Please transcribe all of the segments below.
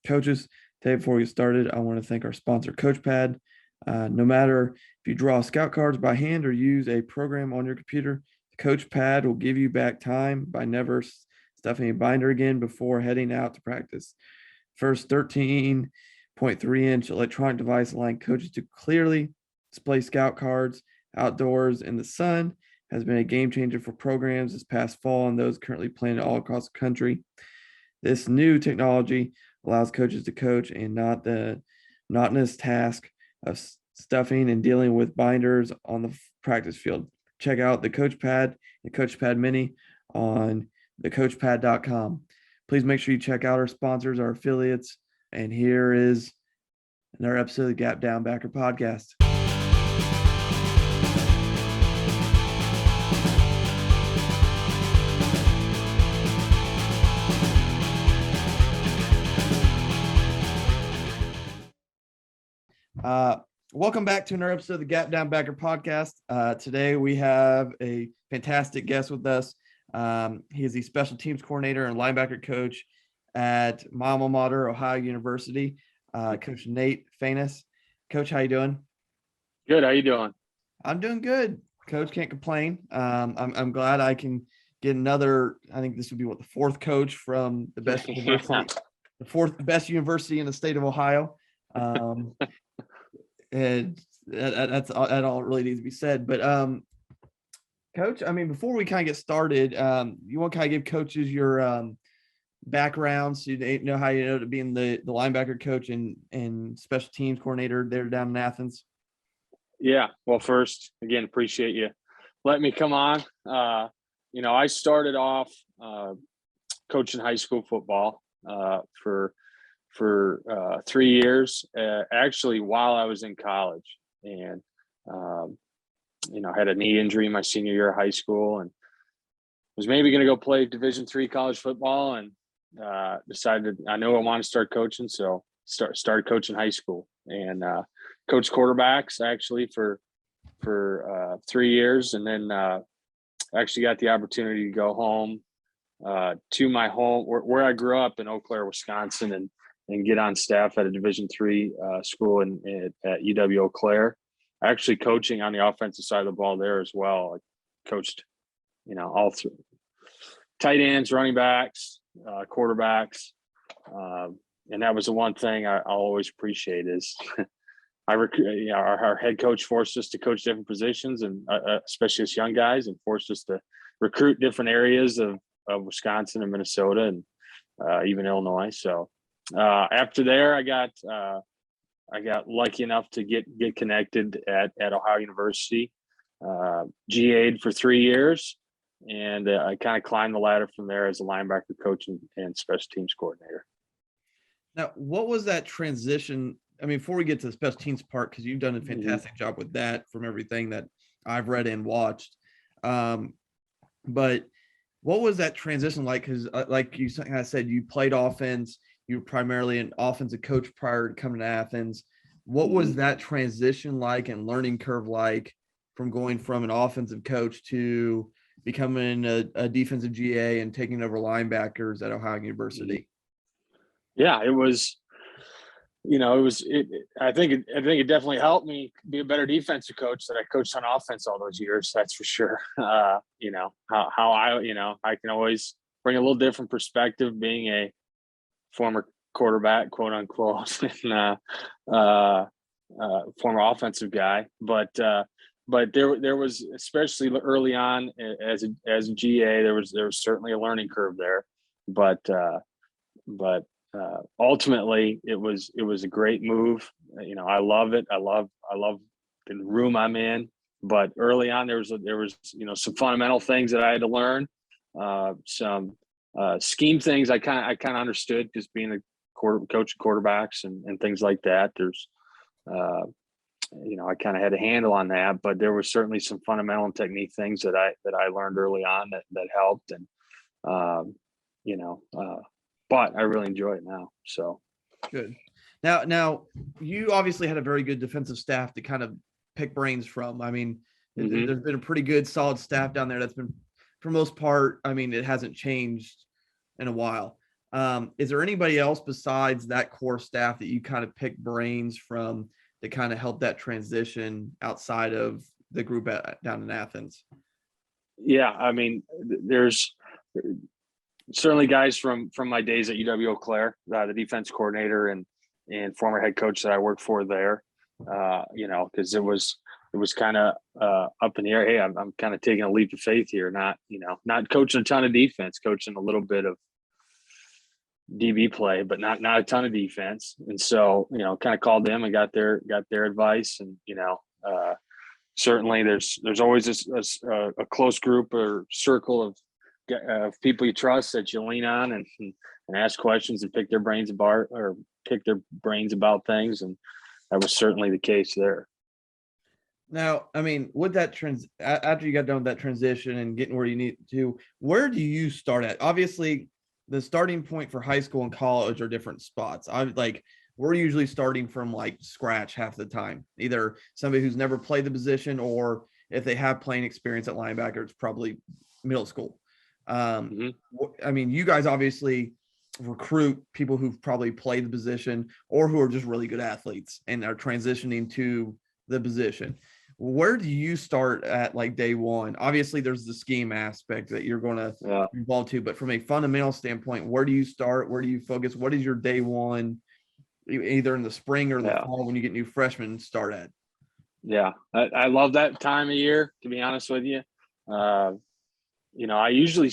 Coaches, today before we get started, I want to thank our sponsor, CoachPad. No matter if you draw scout cards by hand or use a program on your computer, the CoachPad will give you back time by never stuffing a binder again before heading out to practice. First 13.3-inch electronic device allowing coaches to clearly display scout cards outdoors in the sun has been a game changer for programs this past fall and those currently planning all across the country. This new technology allows coaches to coach and not the monotonous task of stuffing and dealing with binders on the practice field. Check out the CoachPad and CoachPad Mini on thecoachpad.com. Please make sure you check out our sponsors, our affiliates, and here is another episode of the Gap Down Backer podcast. Welcome back to another episode of the Gap Down Backer podcast. Today we have a fantastic guest with us. He is the special teams coordinator and linebacker coach at my alma mater, Ohio University. Coach Nate Faanes. Coach, how you doing? Good. How you doing? I'm doing good. Coach, can't complain. I'm glad I can get another. I think this would be the fourth coach from the best university, the fourth best university in the state of Ohio. And that's all really needs to be said. But Coach, I mean, before we kind of get started, you want to kind of give coaches your background so you know how you know to being the linebacker coach and special teams coordinator there down in Athens. Yeah. Well, first, again, appreciate you letting me come on. I started off coaching high school football for 3 years, actually while I was in college, and had a knee injury my senior year of high school and was maybe going to go play Division III college football, and decided I know I want to start coaching, so started coaching high school and coached quarterbacks actually for 3 years, and then actually got the opportunity to go home to my home where I grew up in Eau Claire, Wisconsin, and get on staff at a Division III school at UW Eau Claire. Actually coaching on the offensive side of the ball there as well. I coached, all through tight ends, running backs, quarterbacks. And that was the one thing I'll always appreciate is our head coach forced us to coach different positions, and especially as young guys, and forced us to recruit different areas of Wisconsin and Minnesota and even Illinois. So after there, I got lucky enough to get connected at Ohio University, GA'd for 3 years, and I kind of climbed the ladder from there as a linebacker coach and special teams coordinator. Now, what was that transition? I mean, before we get to the special teams part, because you've done a fantastic job with that from everything that I've read and watched. But what was that transition like? Because like you kind of said, you played offense. You were primarily an offensive coach prior to coming to Athens. What was that transition like and learning curve like from going from an offensive coach to becoming a defensive GA and taking over linebackers at Ohio University? Yeah, it was, I think it definitely helped me be a better defensive coach that I coached on offense all those years. That's for sure. How I can always bring a little different perspective being a former quarterback, quote unquote, and former offensive guy. But there was, especially early on as a GA, there was certainly a learning curve there. But ultimately it was a great move. I love it. I love the room I'm in. But early on there was some fundamental things that I had to learn. Some scheme things I kind of understood, because being a coach of quarterbacks and things like that, there's I kind of had a handle on that, but there was certainly some fundamental and technique things that I learned early on that helped, and but I really enjoy it now. So good. Now you obviously had a very good defensive staff to kind of pick brains from. I mean, there's been a pretty good solid staff down there that's been, for most part, I mean, it hasn't changed in a while. Is there anybody else besides that core staff that you kind of pick brains from to kind of help that transition outside of the group down in Athens? Yeah, I mean, there's certainly guys from my days at UW Eau Claire, the defense coordinator and former head coach that I worked for there. Because it was kind of up in the air. Hey, I'm kind of taking a leap of faith here, not coaching a ton of defense, coaching a little bit of DB play, but not a ton of defense. And so, kind of called them and got their advice. And, certainly there's always a close group or circle of people you trust that you lean on and ask questions and pick their brains about things. And that was certainly the case there. Now, I mean, with that after you got done with that transition and getting where you need to, where do you start at? Obviously, the starting point for high school and college are different spots. We're usually starting from like scratch half the time, either somebody who's never played the position, or if they have playing experience at linebacker, it's probably middle school. I mean, you guys obviously recruit people who've probably played the position or who are just really good athletes and are transitioning to the position. Where do you start at like day one? Obviously there's the scheme aspect that you're going to involve too, but from a fundamental standpoint, where do you start? Where do you focus? What is your day one, either in the spring or the fall when you get new freshmen start at? Yeah. I love that time of year, to be honest with you. I usually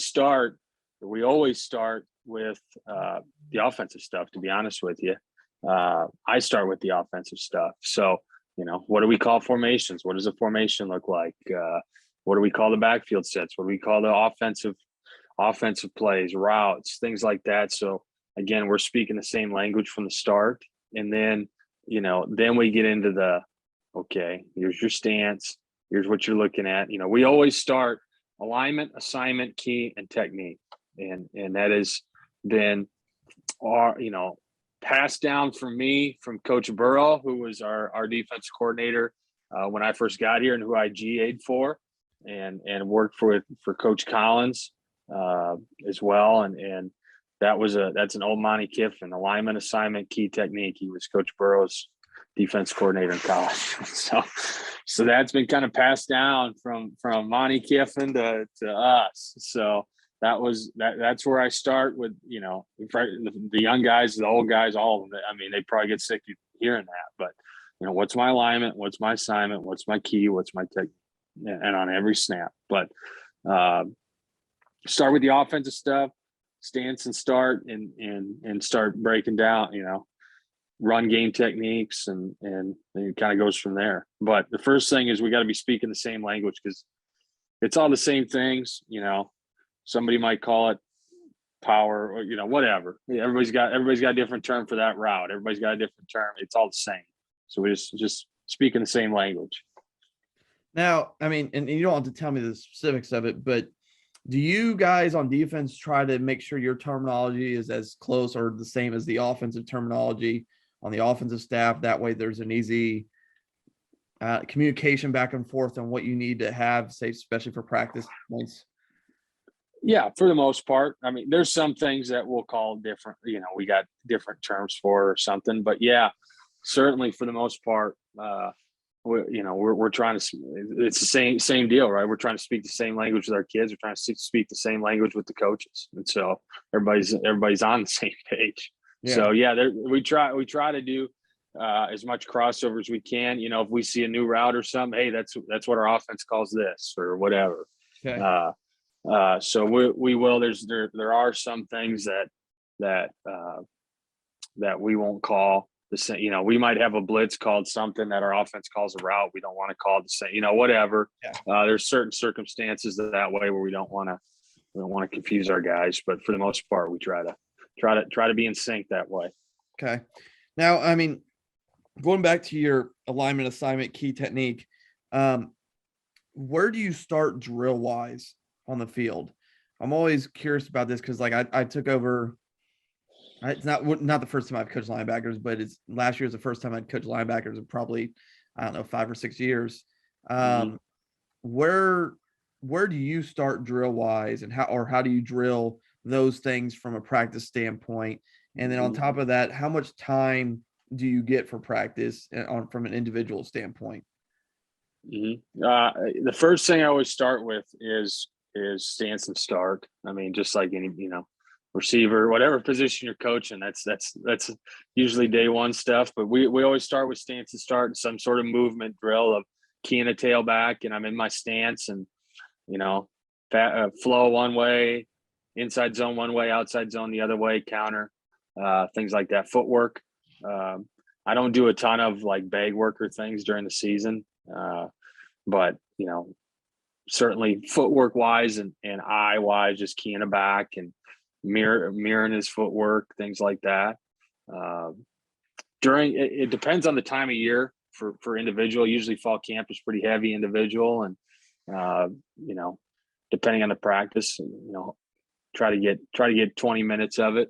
we always start with the offensive stuff, to be honest with you. I start with the offensive stuff. So, what do we call formations? What does a formation look like? What do we call the backfield sets? What do we call the offensive plays, routes, things like that? So again, we're speaking the same language from the start. And then, then we get into here's your stance. Here's what you're looking at. We always start alignment, assignment, key, and technique. And that is then passed down from me from Coach Burrow, who was our defense coordinator when I first got here and who I GA'd for and worked for Coach Collins as well. And that's an old Monty Kiffin, alignment, assignment, key, technique. He was Coach Burrow's defense coordinator in college. So that's been kind of passed down from Monty Kiffin to us. So that's where I start with, the young guys, the old guys, all of them. I mean, they probably get sick of hearing that, but what's my alignment? What's my assignment? What's my key? What's my technique? And on every snap, but start with the offensive stuff, stance and start and start breaking down, run game techniques and it kind of goes from there. But the first thing is we got to be speaking the same language because it's all the same things, somebody might call it power or, whatever. Everybody's got a different term for that route. Everybody's got a different term. It's all the same. So we just speaking the same language. Now, I mean, and you don't have to tell me the specifics of it, but do you guys on defense try to make sure your terminology is as close or the same as the offensive terminology on the offensive staff? That way there's an easy communication back and forth on what you need to have, say, especially for practice points. Yeah, for the most part. I mean, there's some things that we'll call different, we got different terms for or something, but yeah, certainly for the most part, we're trying to, it's the same deal, right? We're trying to speak the same language with our kids. We're trying to speak the same language with the coaches. And so everybody's on the same page. Yeah. So yeah, we try to do as much crossover as we can. If we see a new route or something, hey, that's what our offense calls this or whatever. Okay. So we will, there are some things that we won't call the same. We might have a blitz called something that our offense calls a route. We don't want to call it the same, whatever. Yeah. There's certain circumstances that way where we don't want to confuse our guys, but for the most part, we try to be in sync that way. Okay. Now, I mean, going back to your alignment, assignment, key, technique, where do you start drill wise on the field? I'm always curious about this because, like, I took over. It's not the first time I've coached linebackers, but it's last year was the first time I'd coached linebackers in probably, I don't know, 5 or 6 years. Where do you start drill wise, and how do you drill those things from a practice standpoint? And then on top of that, how much time do you get for practice from an individual standpoint? The first thing I always start with is stance and start. I mean, just like any, receiver, whatever position you're coaching, that's usually day one stuff. But we always start with stance and start, some sort of movement drill of keying a tailback, and I'm in my stance, and flow one way, inside zone one way, outside zone the other way, counter, things like that. Footwork. I don't do a ton of like bag work or things during the season, but certainly footwork wise and eye wise, just keying a back and mirroring his footwork, things like that. It depends on the time of year for individual. Usually fall camp is pretty heavy individual, and depending on the practice, try to get 20 minutes of it,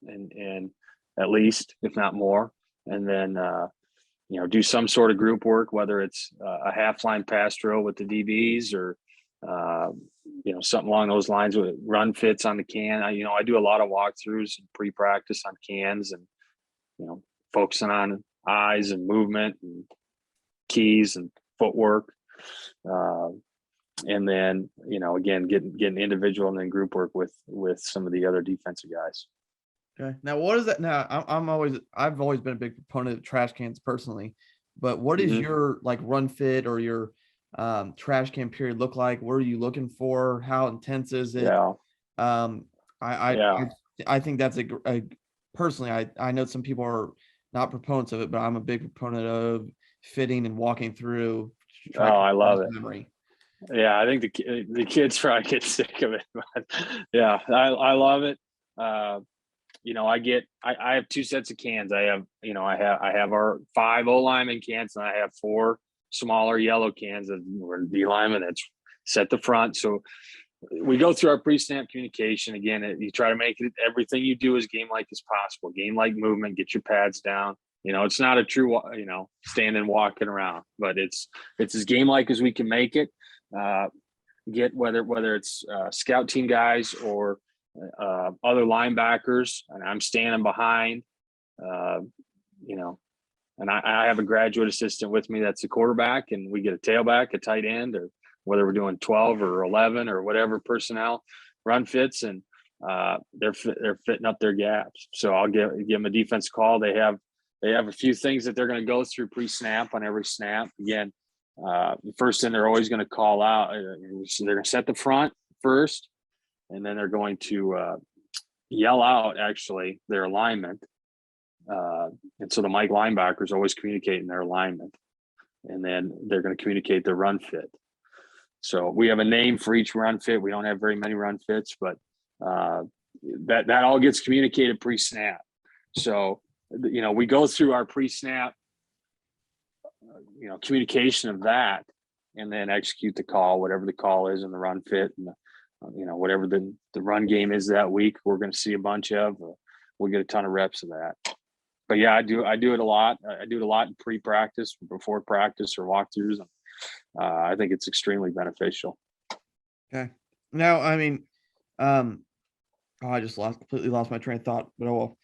and at least, if not more, and then do some sort of group work, whether it's a half line pass drill with the DBs or something along those lines with run fits on the can. I do a lot of walkthroughs and pre-practice on cans, and focusing on eyes and movement and keys and footwork, and then again getting individual and then group work with some of the other defensive guys. Okay. Now, what is that? Now, I've always been a big proponent of trash cans personally, but what is your like run fit or your trash can period look like? What are you looking for? How intense is it? Yeah. I think that's personally, I know some people are not proponents of it, but I'm a big proponent of fitting and walking through. Oh, I love it. Memory. Yeah, I think the kids probably get sick of it, but yeah, I love it. I have two sets of cans. I have our 5 O-lineman cans, and I have 4 smaller yellow cans that were D-lineman that's set the front. So we go through our pre-snap communication. Again, you try to make it everything you do as game-like as possible. Game-like movement, get your pads down. It's not a true, standing walking around, but it's as game-like as we can make it. Get whether it's scout team guys or other linebackers, and I'm standing behind, and I have a graduate assistant with me that's a quarterback, and we get a tailback, a tight end, or whether we're doing 12 or 11 or whatever personnel run fits, and they're fitting up their gaps. So I'll give them a defense call. They have a few things that they're going to go through pre-snap on every snap. Again, the first thing they're always going to call out, so they're going to set the front first, and then they're going to yell out actually their alignment. And so the Mike linebackers always communicate in their alignment, and then they're going to communicate their run fit. So we have a name for each run fit. We don't have very many run fits, but that all gets communicated pre-snap. So, we go through our pre-snap, communication of that, and then execute the call, whatever the call is in the run fit, and whatever the run game is that week, we're going to see a bunch of. We'll get a ton of reps of that. But yeah, I do it a lot. I do it a lot in pre-practice, before practice, or walkthroughs. I think it's extremely beneficial. Okay. Now, I mean, I just completely lost my train of thought, but I'll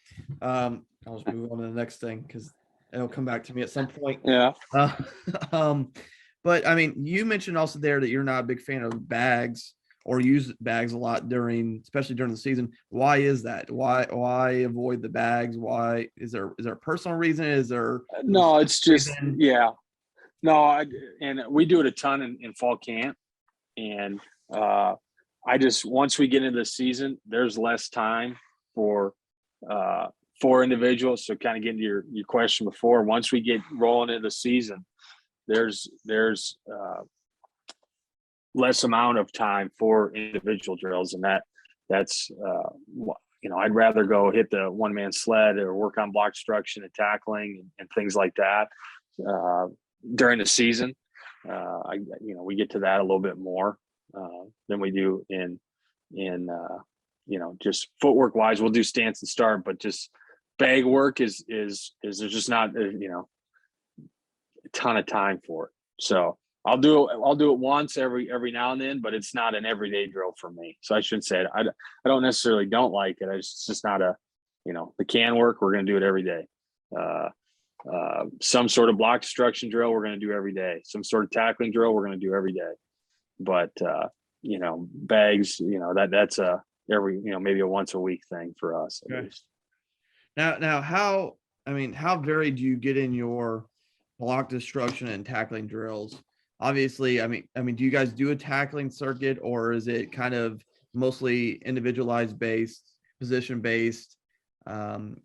just move on to the next thing because it'll come back to me at some point. Yeah. But I mean, you mentioned also there that you're not a big fan of bags or use bags a lot especially during the season. Why is that? Why avoid the bags? Why is there a personal reason? Is there no? It's just yeah. No, and we do it a ton in fall camp, and once we get into the season, there's less time for individuals. So kind of getting to your question before, once we get rolling into the season, there's less amount of time for individual drills, and that's I'd rather go hit the one-man sled or work on block destruction and tackling and things like that during the season. We get to that a little bit more than we do in just footwork wise. We'll do stance and start, but just bag work is there's just not a ton of time for it. So I'll do it once every now and then, but it's not an everyday drill for me. So I shouldn't say it. I don't necessarily don't like it. It's just not a, the can work. We're going to do it every day. Some sort of block destruction drill we're going to do every day. Some sort of tackling drill we're going to do every day. But bags, that's a every maybe a once a week thing for us at least. Now how varied do you get in your block destruction and tackling drills? Obviously, I mean, do you guys do a tackling circuit, or is it kind of mostly individualized based, position based? And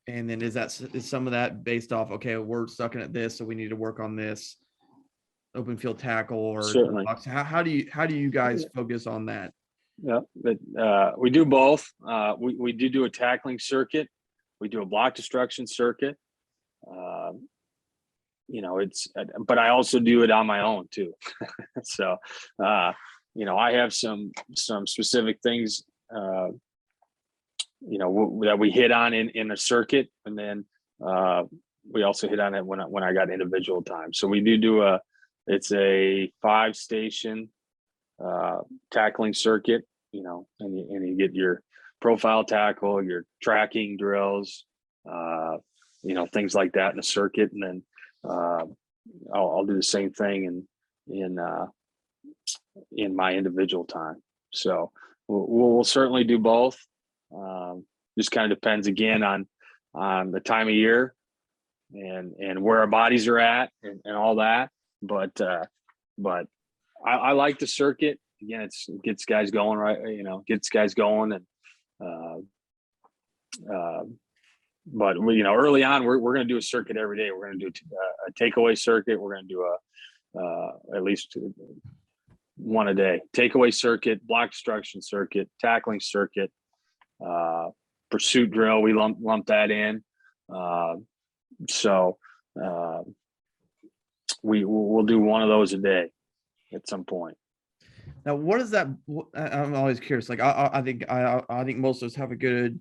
then is some of that based off, okay, we're sucking at this, so we need to work on this open field tackle, or certainly. How do you guys focus on that? Yeah, but we do both. We do a tackling circuit. We do a block destruction circuit. But I also do it on my own too. So, I have some specific things, that we hit on in a circuit, and then we also hit on it when I got individual time. So we do it's a 5-station tackling circuit, and you get your profile tackle, your tracking drills, things like that in the circuit, and then I'll do the same thing in my individual time. So we'll certainly do both. Just kind of depends again on the time of year and where our bodies are at and all that. But I like the circuit. Again, it gets guys going, right? Gets guys going, and but early on, we're going to do a circuit every day. We're going to do a takeaway circuit. We're going to do at least one a day. Takeaway circuit, block destruction circuit, tackling circuit, pursuit drill. We lump that in. So we'll do one of those a day at some point. Now, what is that? I'm always curious. Like, I think most of us have a good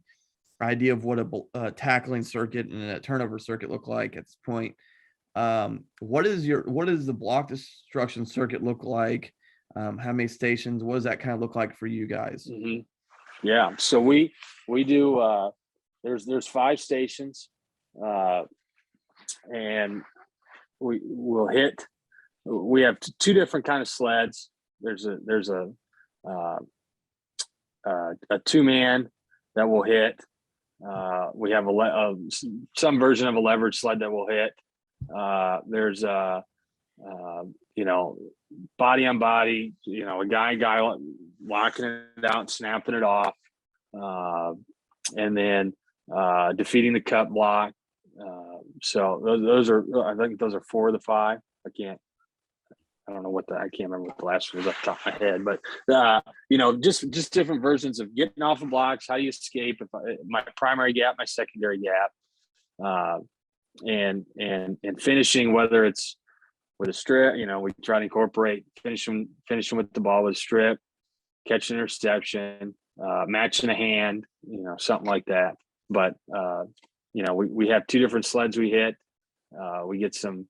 idea of what a tackling circuit and a turnover circuit look like at this point. What does the block destruction circuit look like? How many stations? What does that kind of look like for you guys? Mm-hmm. Yeah, so we do. There's 5 stations, and we'll hit. We have 2 different kind of sleds. There's a 2-man that will hit. We have some version of a leverage sled that will hit. There's body on body, a guy locking it out and snapping it off, and then defeating the cut block. So those are, I think those are 4 of the 5. I don't know I can't remember what the last one was off the top of my head, but just different versions of getting off of blocks, how you escape, my primary gap, my secondary gap, and finishing, whether it's with a strip, we try to incorporate finishing with the ball with a strip, catch an interception, matching a hand, something like that. But we have 2 different sleds we hit. We get some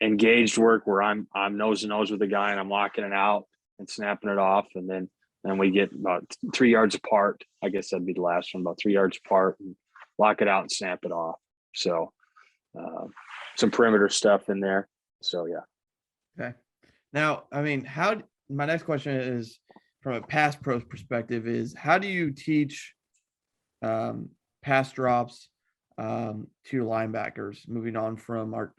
engaged work where I'm nose to nose with the guy and I'm locking it out and snapping it off, and then we get about 3 yards apart. I guess that'd be the last one, about 3 yards apart, and lock it out and snap it off. So some perimeter stuff in there. So yeah. Okay. Now, my next question is, from a pass pro perspective, is how do you teach pass drops to your linebackers, moving on from our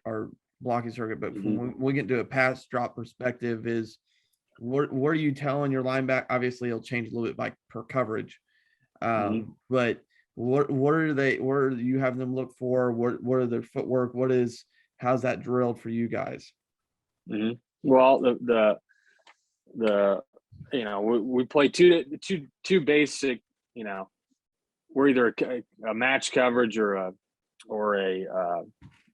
blocking circuit, but when we get to a pass drop perspective, is what are you telling your linebacker? Obviously it'll change a little bit per coverage, but what are you having them look for? What are their footwork? How's that drilled for you guys? Well, we play two basic, we're either a match coverage or a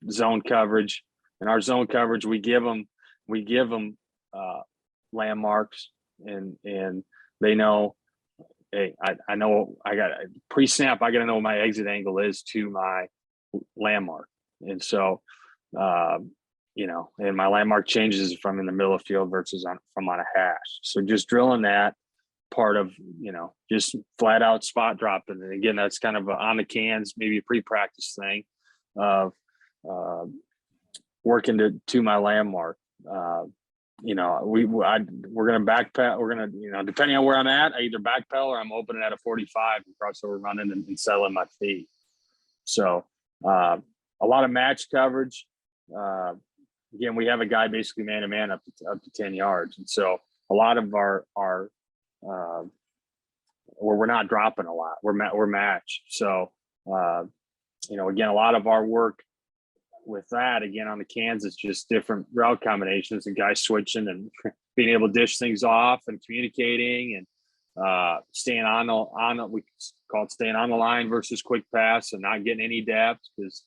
zone coverage. In our zone coverage, we give them landmarks, and they know, hey, I know I got pre-snap. I got to know what my exit angle is to my landmark, and so and my landmark changes from in the middle of the field versus from on a hash. So just drilling that part of, just flat out spot dropping. And again, that's kind of on the cans, maybe a pre-practice thing of working to my landmark. We're going to backpedal. We're going to, depending on where I'm at, I either backpedal or I'm opening at a 45 and crossover running and settling my feet. So a lot of match coverage. Again, we have a guy basically man to man up to 10 yards. And so a lot of our where we're not dropping a lot, we're matched. So, again, a lot of our work with that, again, on the cans, is just different route combinations and guys switching and being able to dish things off and communicating and staying we call it staying on the line versus quick pass and not getting any depth, because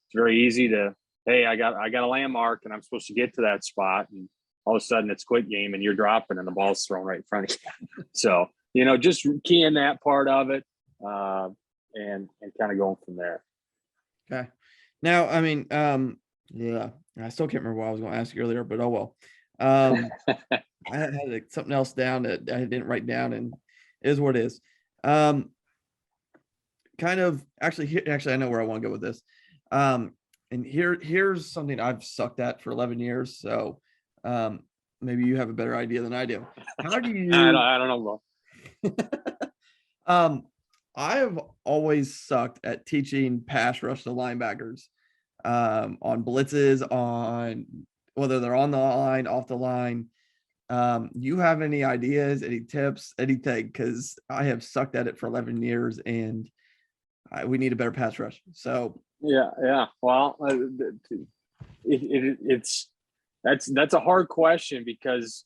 it's very easy to, hey, I got a landmark and I'm supposed to get to that spot, and all of a sudden it's quick game and you're dropping and the ball's thrown right in front of you. So, just keying that part of it and kind of going from there. Okay. Now, I mean, yeah, I still can't remember what I was going to ask you earlier, but oh well. I had something else down that I didn't write down, and it is what it is. Kind of actually, I know where I want to go with this. And here's something I've sucked at for 11 years. So maybe you have a better idea than I do. How do you? I don't know. I have always sucked at teaching pass rush to linebackers on blitzes, on whether they're on the line, off the line. You have any ideas, any tips, anything? Because I have sucked at it for 11 years and we need a better pass rush. So yeah. Well, that's a hard question because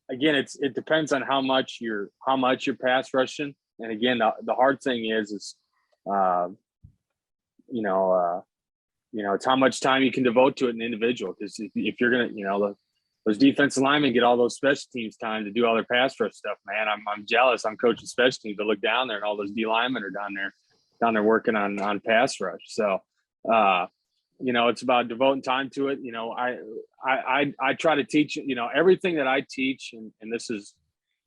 again, it depends on how much you're pass rushing. And again, the hard thing is it's how much time you can devote to it an individual. Because if you're gonna, those defensive linemen get all those special teams time to do all their pass rush stuff, man. I'm jealous. I'm coaching special teams to look down there and all those D linemen are down there working on pass rush. So it's about devoting time to it. I try to teach, everything that I teach, and this is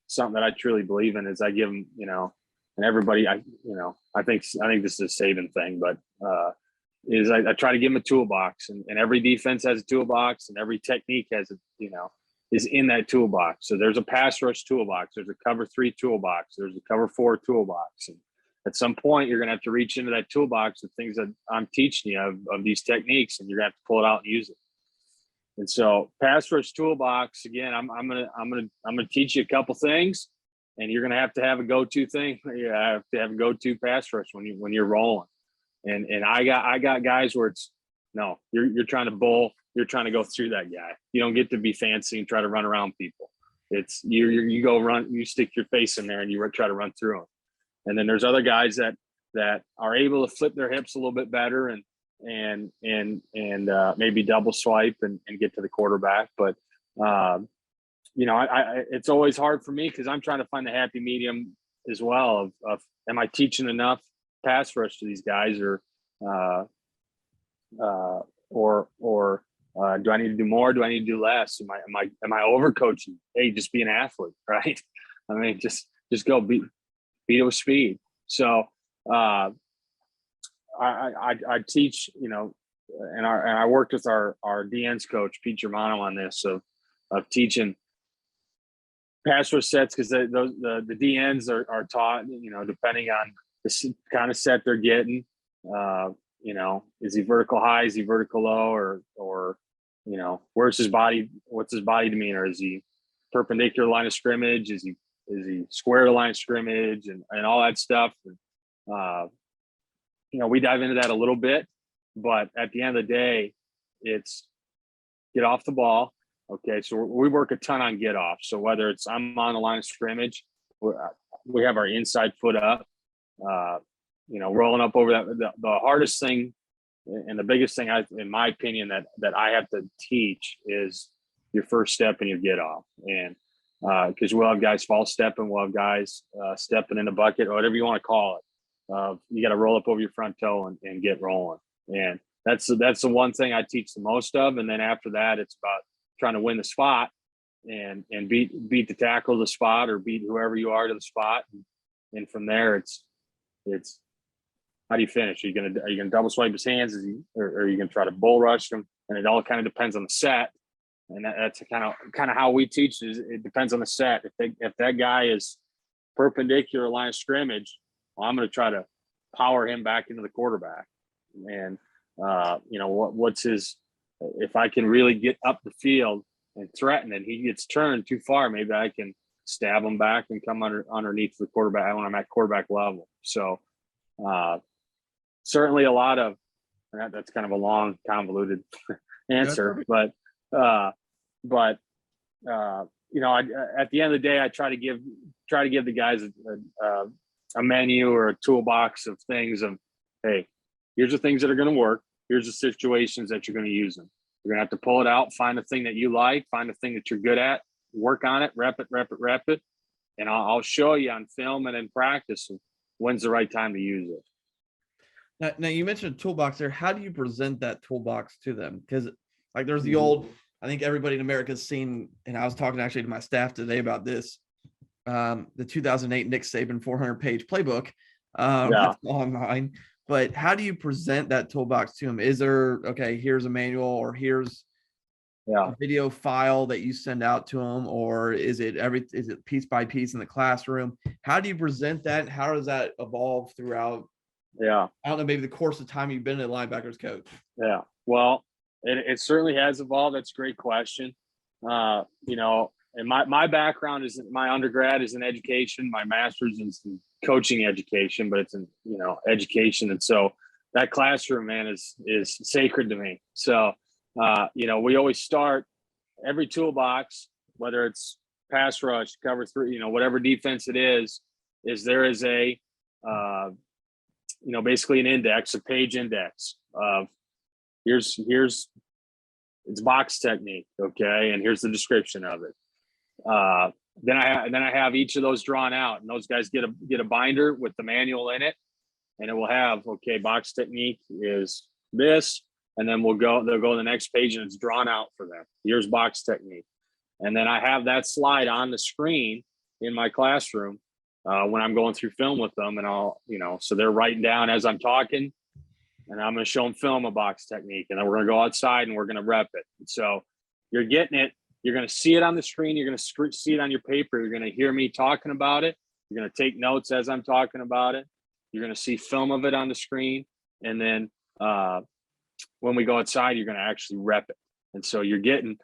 something that I truly believe in, is I give them, and everybody, I think this is a saving thing, but is I try to give them a toolbox, and every defense has a toolbox, and every technique has is in that toolbox. So there's a pass rush toolbox, there's a cover 3 toolbox, there's a cover 4 toolbox, and at some point you're going to have to reach into that toolbox of things that I'm teaching you of these techniques, and you're going to have to pull it out and use it. And so pass rush toolbox, again, I'm gonna teach you a couple things, and you're gonna have to have a go-to thing. You have to have a go-to pass rush when you're rolling. And I got guys where it's no, you're trying to bowl, you're trying to go through that guy. You don't get to be fancy and try to run around people. It's you go run, you stick your face in there and you try to run through them. And then there's other guys that are able to flip their hips a little bit better and maybe double swipe and get to the quarterback. But it's always hard for me because I'm trying to find the happy medium as well of am I teaching enough pass rush to these guys, or do I need to do more? Do I need to do less? Am I overcoaching? Hey, just be an athlete, right? I mean, just go beat it with speed. So I teach, and I worked with our DNs coach Pete Germano on this of teaching pass rush sets, because the DNs are taught, depending on the kind of set they're getting. Is he vertical high? Is he vertical low? Or where's his body? What's his body demeanor? Is he perpendicular line of scrimmage? Is he square to line of scrimmage and all that stuff? And, we dive into that a little bit, but at the end of the day, it's get off the ball. Okay. So we work a ton on get off. So whether it's I'm on the line of scrimmage, we have our inside foot up, rolling up over that. The hardest thing and the biggest thing, in my opinion, that I have to teach is your first step and your get off. And because we'll have guys false stepping, we'll have guys stepping in the bucket, or whatever you want to call it. You got to roll up over your front toe and get rolling. And that's the one thing I teach the most of. And then after that, it's about trying to win the spot and beat the tackle to the spot, or beat whoever you are to the spot. And from there, it's how do you finish? Are you gonna double swipe his hands, or are you gonna try to bull rush him? And it all kind of depends on the set. And that's kind of how we teach is it depends on the set. If that guy is perpendicular line of scrimmage, well, I'm going to try to power him back into the quarterback. And what's his? If I can really get up the field and threaten, and he gets turned too far, maybe I can stab him back and come underneath the quarterback when I'm at quarterback level. So certainly a lot of that's kind of a long, convoluted answer, but at the end of the day, I try to give the guys a menu or a toolbox of things of, hey, here's the things that are going to work. Here's the situations that you're going to use them. You're going to have to pull it out, find the thing that you like, find the thing that you're good at, work on it, rep it. And I'll show you on film and in practice when's the right time to use it. Now you mentioned a toolbox there. How do you present that toolbox to them? Because like there's the old, I think everybody in America has seen, and I was talking actually to my staff today about this, the 2008 Nick Saban 400-page playbook that's online. But how do you present that toolbox to them? Is there, okay, here's a manual, or here's a video file that you send out to them, or is it piece by piece in the classroom? How do you present that? And how does that evolve throughout? I don't know, maybe the course of time you've been a linebackers coach. Yeah. Well, it certainly has evolved. That's a great question. And my background is, my undergrad is in education. My master's is in coaching education, but it's in, education. And so that classroom, man, is sacred to me. So, we always start every toolbox, whether it's pass rush, cover three, whatever defense it is there is a, basically an index, a page index of here's it's box technique. Okay. And here's the description of it. Then I have each of those drawn out, and those guys get a binder with the manual in it, and it will have, okay, box technique is this, and then they'll go to the next page and it's drawn out for them. Here's box technique. And then I have that slide on the screen in my classroom when I'm going through film with them, and I'll, so they're writing down as I'm talking, and I'm going to show them film a box technique, and then we're going to go outside and we're going to rep it. So you're getting it. You're going to see it on the screen. You're going to see it on your paper. You're going to hear me talking about it. You're going to take notes as I'm talking about it. You're going to see film of it on the screen. And then when we go outside, you're going to actually rep it. And so you're going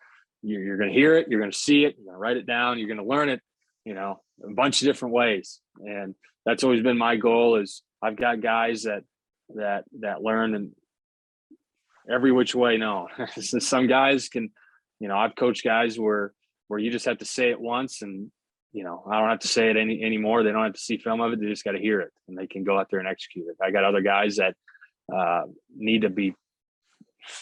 to hear it. You're going to see it. You're going to write it down. You're going to learn it, a bunch of different ways. And that's always been my goal. Is I've got guys that learn in every which way. No, some guys can. I've coached guys where you just have to say it once, and I don't have to say it anymore. They don't have to see film of it. They just got to hear it, and they can go out there and execute it. I got other guys that need to be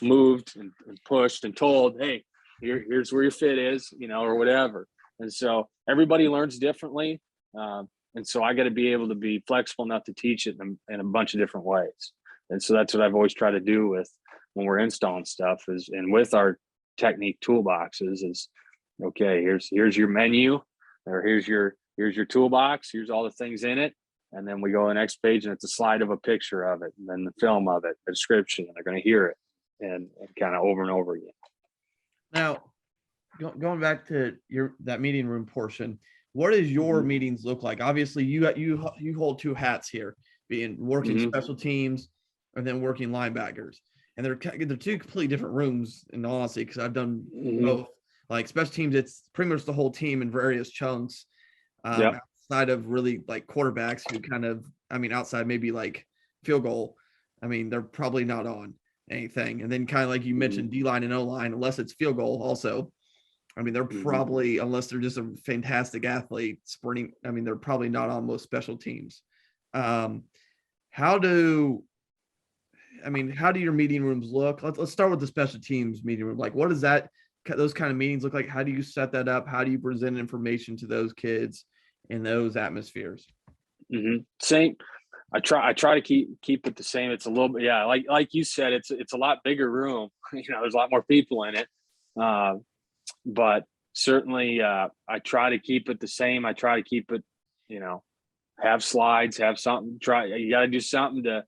moved and pushed and told, hey, here's where your fit is, or whatever. And so everybody learns differently. And so I got to be able to be flexible enough to teach it in a bunch of different ways. And so that's what I've always tried to do when we're installing stuff and with our technique toolboxes is, okay, here's your menu, or here's your toolbox, here's all the things in it, and then we go to the next page and it's a slide of a picture of it, and then the film of it, the description, and they're going to hear it and kind of over and over again. Now, going back to that meeting room portion, what does your meetings look like? Obviously you hold two hats here, being working special teams and then working linebackers. And they're two completely different rooms, in all honesty, because I've done both. Like special teams, it's pretty much the whole team in various chunks. Outside of really like quarterbacks who kind of, outside maybe like field goal, they're probably not on anything. And then kind of like you mentioned, D-line and O-line, unless it's field goal also. They're probably, unless they're just a fantastic athlete sprinting, they're probably not on most special teams. How do your meeting rooms look? Let's start with the special teams meeting room. Like, what does those kind of meetings look like? How do you set that up? How do you present information to those kids in those atmospheres? Same I try to keep it the same. It's a little bit, yeah, like you said, it's a lot bigger room. There's a lot more people in it. But certainly I try to keep it the same. I try to keep it, have slides, have something, you got to do something to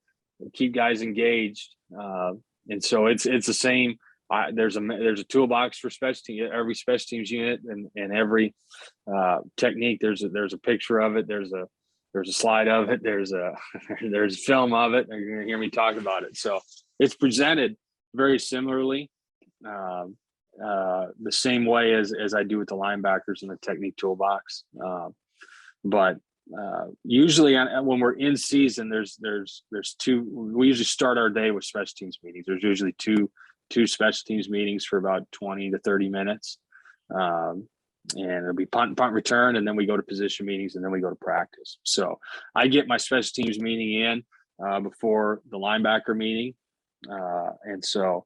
keep guys engaged. And so it's the same. There's a toolbox for special team, every special teams unit, and every technique. There's a picture of it. There's a slide of it. There's film of it. You're gonna hear me talk about it. So it's presented very similarly, the same way as I do with the linebackers in the technique toolbox. But usually when we're in season, there's two. We usually start our day with special teams meetings. There's usually two special teams meetings for about 20 to 30 minutes. And it'll be punt return, and then we go to position meetings, and then we go to practice. So I get my special teams meeting in before the linebacker meeting. And so,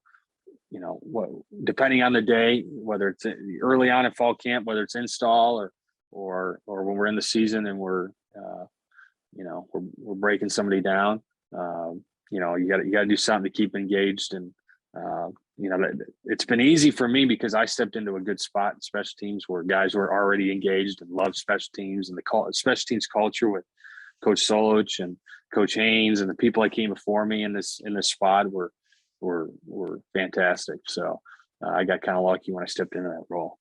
depending on the day, whether it's early on in fall camp, whether it's install or when we're in the season and we're breaking somebody down, you got to do something to keep engaged. And it's been easy for me because I stepped into a good spot in special teams where guys were already engaged and loved special teams, and the special teams culture with Coach Solich and Coach Haynes and the people that came before me in this spot were fantastic. So I got kind of lucky when I stepped into that role.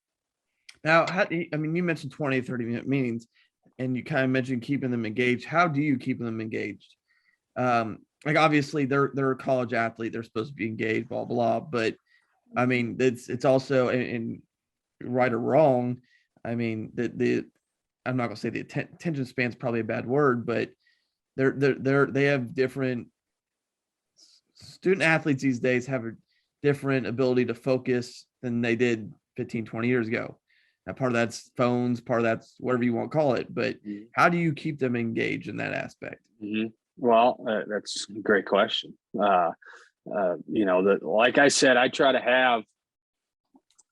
Now, you mentioned 20, 30-minute meetings, and you kind of mentioned keeping them engaged. How do you keep them engaged? Obviously they're a college athlete, they're supposed to be engaged, blah, blah, but I mean, it's also, and right or wrong, I mean, I'm not gonna say the attention span is probably a bad word, but they have different student athletes these days have a different ability to focus than they did 15, 20 years ago. Now, part of that's phones, part of that's whatever you want to call it, but how do you keep them engaged in that aspect? Mm-hmm. Well, that's a great question. Like I said, I try to have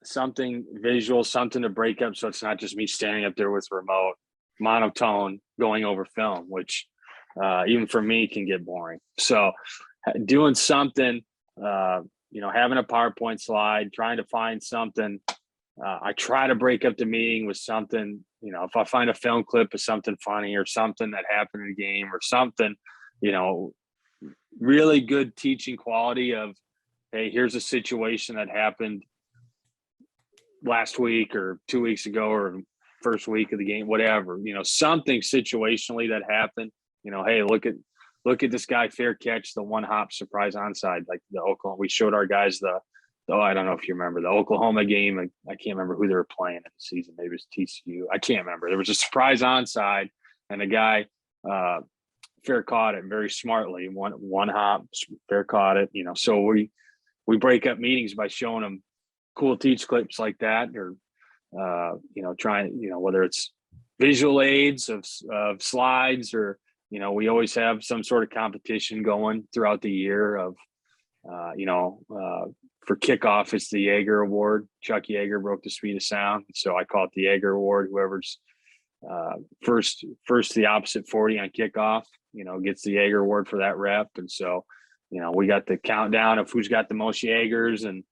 something visual, something to break up, so it's not just me standing up there with remote, monotone, going over film, which even for me can get boring. So doing something, having a PowerPoint slide, trying to find something. I try to break up the meeting with something, if I find a film clip of something funny or something that happened in the game or something, really good teaching quality of, hey, here's a situation that happened last week or 2 weeks ago or first week of the game, whatever, something situationally that happened, hey, look at this guy, fair catch, the one hop surprise onside, like the Oklahoma. We showed our guys I don't know if you remember the Oklahoma game. I can't remember who they were playing in the season. Maybe it was TCU. I can't remember. There was a surprise onside, and the guy fair caught it very smartly. One hop, fair caught it. So we break up meetings by showing them cool teach clips like that, or trying, whether it's visual aids of slides, or we always have some sort of competition going throughout the year of for kickoff, it's the Yeager Award. Chuck Yeager broke the speed of sound, so I call it the Yeager Award. Whoever's first the opposite 40 on kickoff, gets the Yeager Award for that rep. And so, we got the countdown of who's got the most Yeagers, and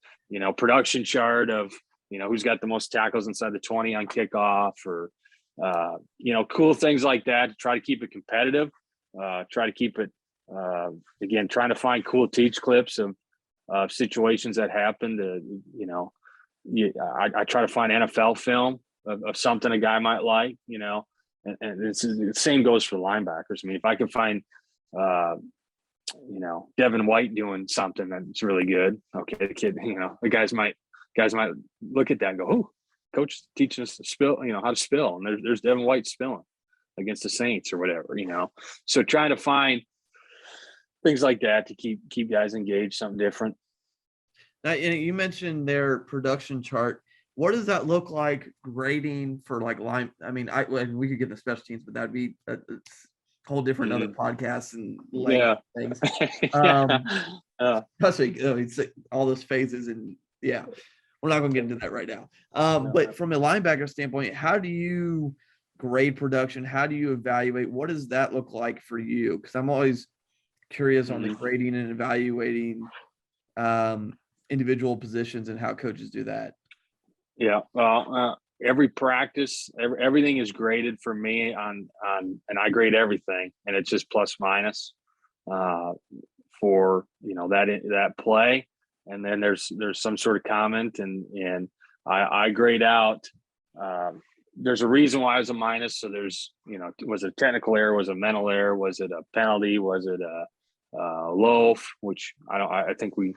production chart of who's got the most tackles inside the 20 on kickoff, or cool things like that to try to keep it competitive. Try to keep it again, trying to find cool teach clips of situations that happened. I try to find NFL film of something a guy might like, and it's the same goes for linebackers. I mean, if I can find, Devin White doing something that's really good, okay, the kid, the guys might look at that and go, oh, coach is teaching us to spill, how to spill, and there's Devin White spilling against the Saints or whatever, So trying to find things like that to keep guys engaged, something different. Now, you mentioned their production chart. What does that look like grading for like line? I mean, we could get the special teams, but that'd be a whole different other podcasts and things. Especially all those phases, and we're not going to get into that right now. But from a linebacker standpoint, how do you grade production? How do you evaluate? What does that look like for you? Because I'm always curious on the grading and evaluating individual positions and how coaches do that. Yeah. Well, every practice, everything is graded for me on, and I grade everything, and it's just plus minus for, that play. And then there's some sort of comment, and I grade out. There's a reason why it was a minus. So there's, was it a technical error? Was it a mental error? Was it a penalty? Was it a loaf? Which I don't think we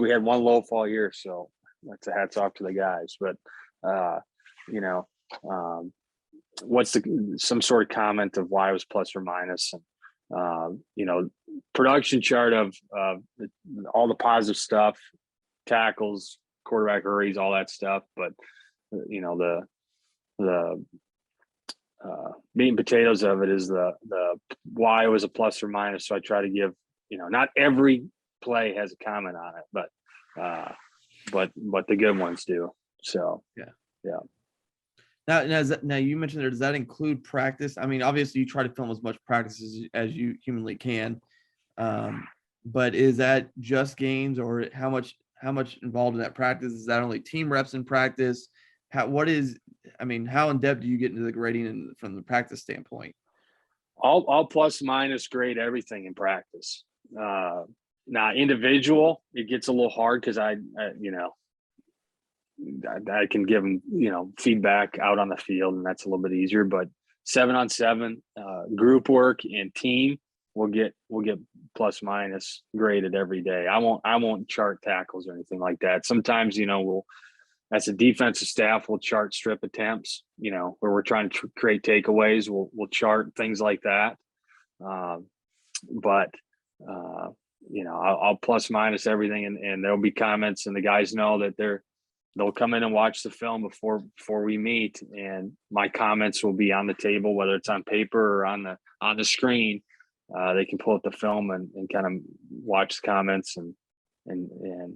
had one loaf all year. So that's a hats off to the guys. But what's some sort of comment of why it was plus or minus, and production chart of all the positive stuff, tackles, quarterback hurries, all that stuff. But the meat and potatoes of it is the why it was a plus or minus. So I try to give, not every play has a comment on it, but the good ones do. So yeah. Now you mentioned there, does that include practice? I mean, obviously you try to film as much practice as you humanly can, but is that just games, or how much involved in that practice? Is that only team reps in practice? How in depth do you get into the grading from the practice standpoint? I'll plus minus grade everything in practice. Now individual, it gets a little hard because I can give them, feedback out on the field, and that's a little bit easier. But 7-on-7, group work and team, we'll get plus minus graded every day. I won't chart tackles or anything like that. Sometimes, as a defensive staff, we'll chart strip attempts, where we're trying to create takeaways. We'll chart things like that. But I'll plus minus everything, and there'll be comments, and the guys know that they'll come in and watch the film before we meet, and my comments will be on the table, whether it's on paper or on the screen. They can pull up the film and kind of watch the comments, and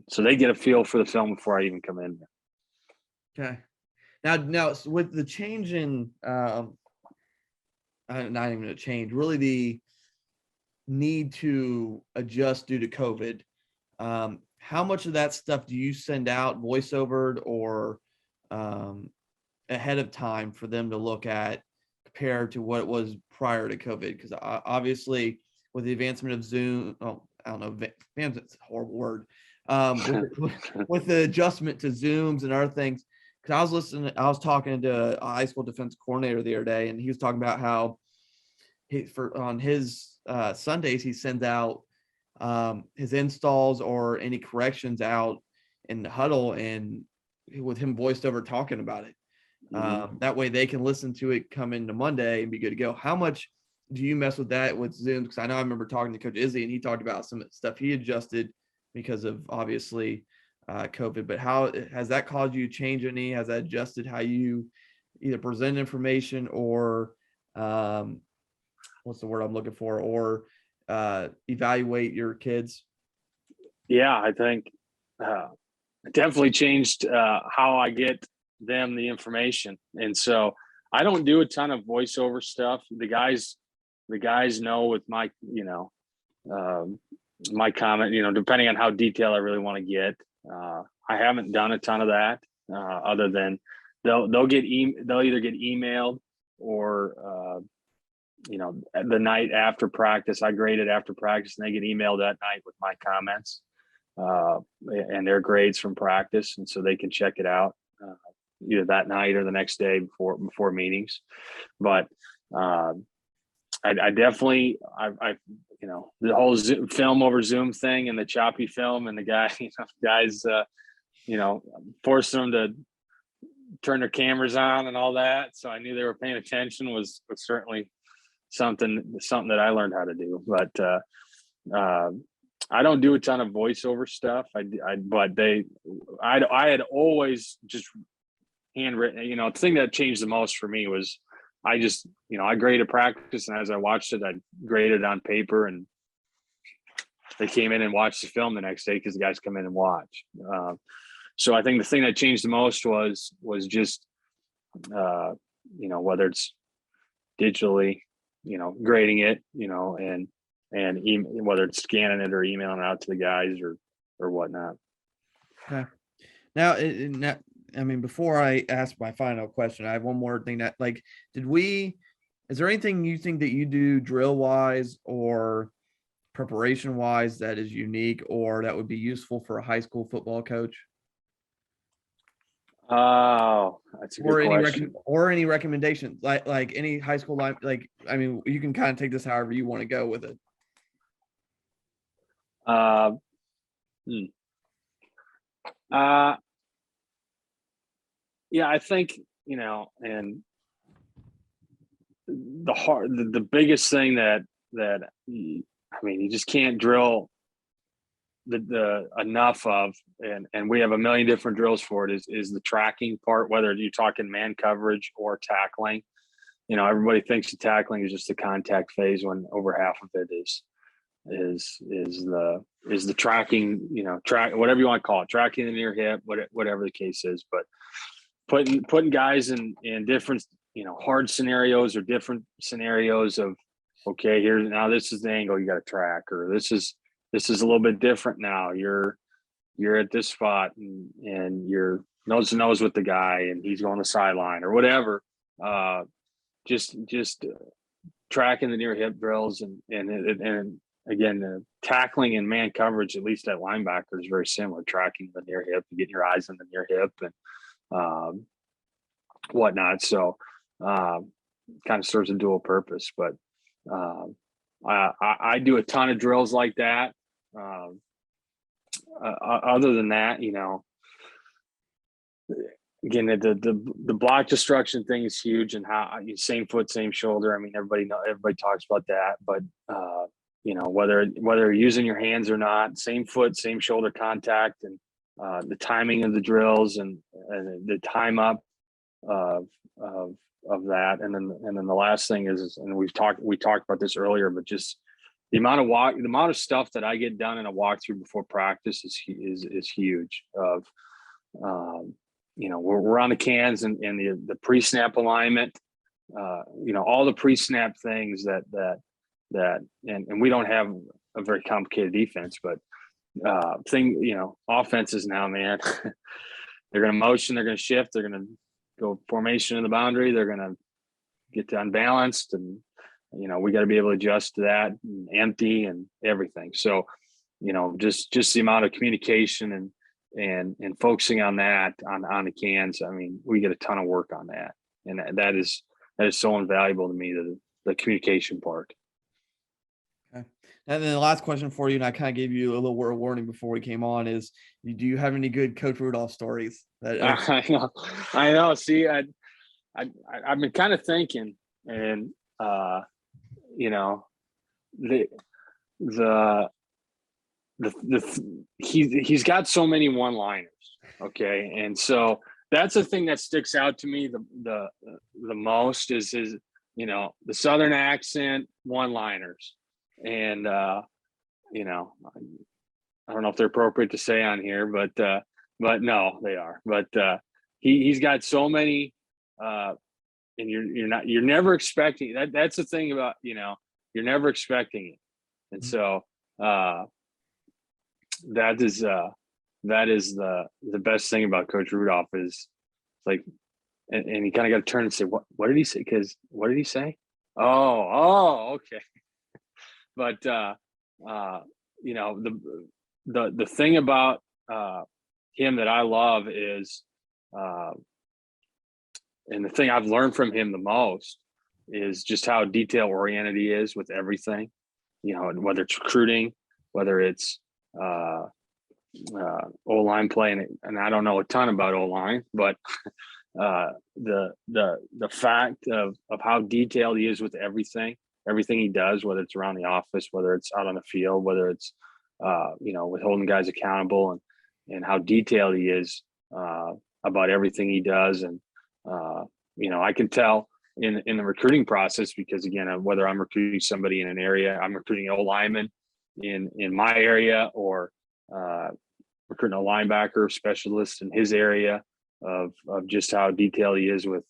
so they get a feel for the film before I even come in there. Okay. Now with the change in, not even a change, really the need to adjust due to COVID, how much of that stuff do you send out voiceovered or ahead of time for them to look at compared to what it was prior to COVID? Because obviously with the advancement of Zoom, I don't know, advancement's a horrible word, with the adjustment to Zooms and other things. Because I was talking to a high school defense coordinator the other day, and he was talking about how on his Sundays, he sends out his installs or any corrections out in the huddle, and with him voiced over talking about it. That way they can listen to it come into Monday and be good to go. How much do you mess with that with Zoom? Because I know I remember talking to Coach Izzy, and he talked about some stuff he adjusted because of obviously COVID, but how has that caused you to change any? Has that adjusted how you either present information or what's the word I'm looking for, or evaluate your kids? Yeah, I think it definitely changed how I get them the information. And so I don't do a ton of voiceover stuff. The guys know with my, my comment, depending on how detailed I really want to get. I haven't done a ton of that other than they'll either get emailed or, the night after practice. I graded after practice, and they get emailed that night with my comments and their grades from practice. And so they can check it out either that night or the next day before meetings. But I definitely, the whole Zoom, film over Zoom thing, and the choppy film, and the guys, forcing them to turn their cameras on and all that. So I knew they were paying attention was certainly something that I learned how to do. But I don't do a ton of voiceover stuff. I had always just handwritten. The thing that changed the most for me was I just, I graded practice, and as I watched it, I graded on paper, and they came in and watched the film the next day because the guys come in and watch. So I think the thing that changed the most was just, whether it's digitally, grading it, and whether it's scanning it or emailing it out to the guys or whatnot. Okay. Now, before I ask my final question, I have one more thing that, is there anything you think that you do drill wise or preparation wise that is unique or that would be useful for a high school football coach? Oh, that's a good question. Or any recommendations, like any high school line, you can kind of take this however you want to go with it. Yeah, I think, and the biggest thing that you just can't drill the enough of, and we have a million different drills for it, is the tracking part, whether you're talking man coverage or tackling. Everybody thinks the tackling is just the contact phase, when over half of it is the tracking, track, whatever you want to call it, tracking the near hip, whatever the case is. But putting guys in different, hard scenarios or different scenarios of, okay, now this is the angle you got to track, or this is a little bit different now. You're at this spot and you're nose to nose with the guy and he's going to sideline or whatever. Just tracking the near hip drills and again, the tackling and man coverage, at least at linebacker, is very similar. Tracking the near hip and getting your eyes on the near hip and whatnot. So kind of serves a dual purpose. But I do a ton of drills like that. Other than that, again, the block destruction thing is huge, and how same foot, same shoulder. Everybody talks about that, but whether you're using your hands or not, same foot, same shoulder contact, and the timing of the drills and the time up of that, and then the last thing is, and we talked about this earlier, but just the amount of stuff that I get done in a walkthrough before practice is huge. We're on the cans and the pre-snap alignment, all the pre-snap things that and we don't have a very complicated defense, but offenses now, man, they're going to motion, they're going to shift, they're going to go formation in the boundary, they're going to get to unbalanced, and we got to be able to adjust to that, and empty and everything. So just the amount of communication and focusing on that on the cans, we get a ton of work on that, and that is so invaluable to me, the communication part. Okay. And then the last question for you, and I kind of gave you a little word of warning before we came on, is do you have any good Coach Rudolph stories? I know. See, I've been kind of thinking, and he's got so many one-liners. Okay, and so that's the thing that sticks out to me the most is his, the Southern accent one-liners. And I don't know if they're appropriate to say on here, but no, they are. But he's got so many, and you're never expecting that. That's the thing about, you're never expecting it, and so that is the best thing about Coach Rudolph is, like, and you kind of got to turn and say, what did he say? Because what did he say? Oh, okay. But the thing about him that I love is, and the thing I've learned from him the most is just how detail oriented he is with everything. Whether it's recruiting, whether it's O-line play, and I don't know a ton about O-line, but the fact of how detailed he is with everything he does, whether it's around the office, whether it's out on the field, whether it's with holding guys accountable, and how detailed he is about everything he does. And I can tell in the recruiting process, because again, whether I'm recruiting somebody in an area, I'm recruiting an O-lineman in my area, or recruiting a linebacker specialist in his area, of just how detailed he is with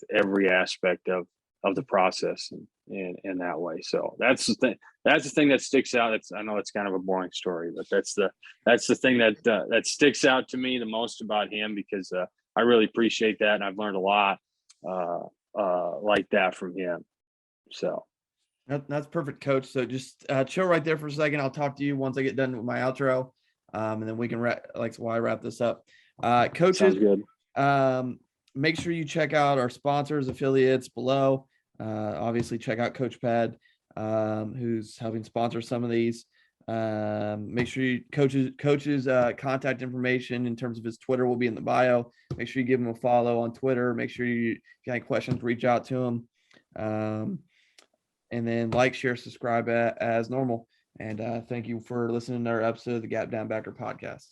every aspect of the process and that way. So that's the thing. That's the thing that sticks out. I know it's kind of a boring story, but that's the thing that sticks out to me the most about him, because I really appreciate that, and I've learned a lot like that from him. So That's perfect, Coach. So just chill right there for a second. I'll talk to you once I get done with my outro, and then we can wrap this up. Coaches, sounds good. Make sure you check out our sponsors, affiliates below. Obviously, check out CoachPad, who's helping sponsor some of these. Make sure you coaches contact information in terms of his Twitter will be in the bio. Make sure you give him a follow on Twitter. Make sure if you have any questions, reach out to him. And then like, share, subscribe as normal. And thank you for listening to our episode of the Gap Down Backer podcast.